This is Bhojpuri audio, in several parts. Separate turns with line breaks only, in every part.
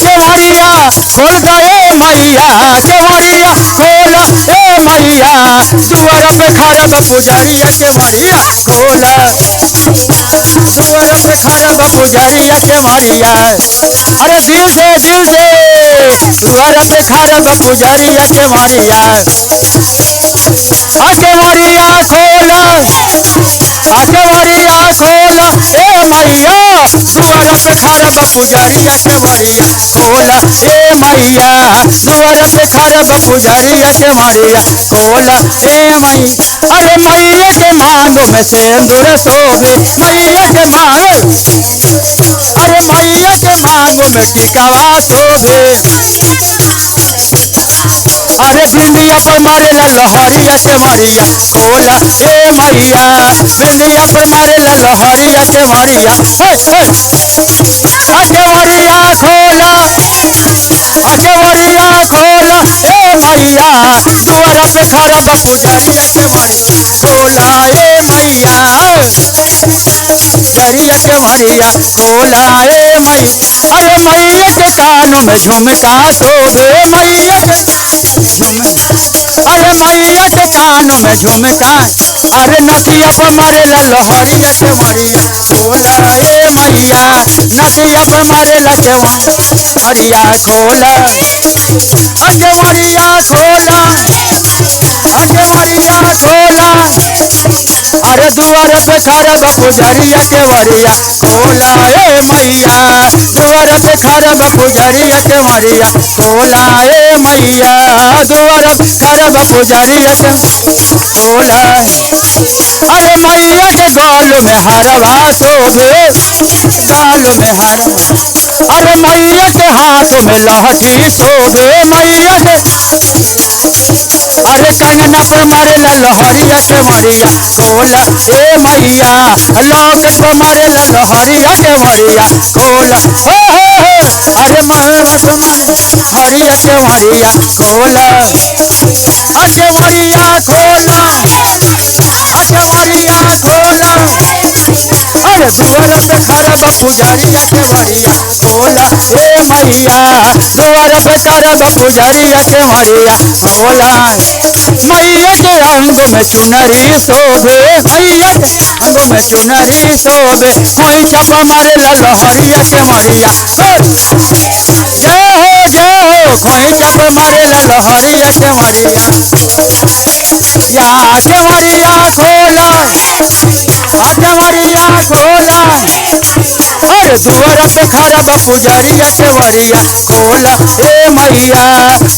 केवड़िया खोल गए मैया, केवड़िया खोला ए मैया, दुआर पे खड़ा बा पुजारिया केवड़िया खोला, दुआर पे खड़ा बा पुजारिया केवड़िया। अरे दिल दे दुआर पे खड़ा बा पुजारिया केवड़िया। केवड़िया खोला, केवड़िया खोला ए मैया, दुआर पे खड़ा बा पुजारिया केवड़िया खोला ए मैया, दुआर पे खड़ा बा पुजारिया केवड़िया खोला ए मैया। अरे मैया के मांगो में सिंदूर शोभे, मैया के मांगो, अरे मैया के मांगो में टिकावा शोभे। अरे बिंदिया पर मारेला लहरिया केवड़िया खोला ए मैया, बिंदिया पर मारेला लहरिया केवड़िया। केवड़िया खोला, केवड़िया खोला ए मैया, दुआर पे खड़ा बा पुजारिया केवड़िया खोला ए मैया, पुजारिया केवड़िया खोला ए मैया। अरे मैया के कानों में झुमका शोभे, मैया के अरे मैया के कानों में झुमका, अरे नथिया पर मारेला लहरिया केवड़िया खोला ए मैया, नथिया पर मारेला केवड़िया खोला, केवड़िया खोला, केवड़िया खोला। अरे दुआर पे खड़ा बा पुजारिया केवड़िया खोला ए मैया, दुआर पे खड़ा बा पुजारिया केवड़िया खोला ए मैया, दुआर पे खड़ा बा पुजारिया के खोला। अरे मैया के गाल में हरवा शोभे, गाल में हरवा, अरे मैया के हाथ में लहठी शोभे, मैया के अरे कंगना पर मारेला लहरिया केवड़िया खोला ए मैया, लॉकेट पर मारेला लहरिया केवड़िया खोला। हो अरे महवा पर हरिया केवड़िया खोला, केवड़िया खोला, केवड़िया खोला। अरे दुआर पे खड़ा बा पुजारिया केवड़िया खोला ए मैया, दुआर पे खड़ा बा पुजारिया केवड़िया खोला। मैया के अंगों में चुनरी शोभे, मैया के अंगों में चुनरी शोभे, खोइचा पर मारेला लहरिया केवड़िया जय हो खोइचा पर मारेला लहरिया केवड़िया। या केवड़िया खोला, केवड़िया खोला। अरे दुआर पे खड़ा बा पुजारिया केवड़िया खोला ए मैया,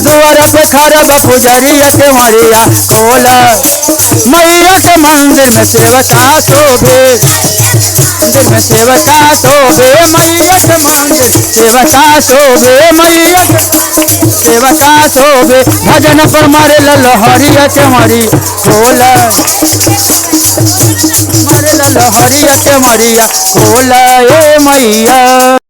दुआर पे खड़ा बा पुजारिया केवड़िया खोला। मैया के मंदिर में सेवका शोभे, मंदिर में सेवका शोभे, मैया के मंदिर सेवका शोभे, मैया सेवका शोभे, भजन पर मारेला लहरिया केवड़िया खोला, मारेला लहरिया केवड़िया खोला ए मैया।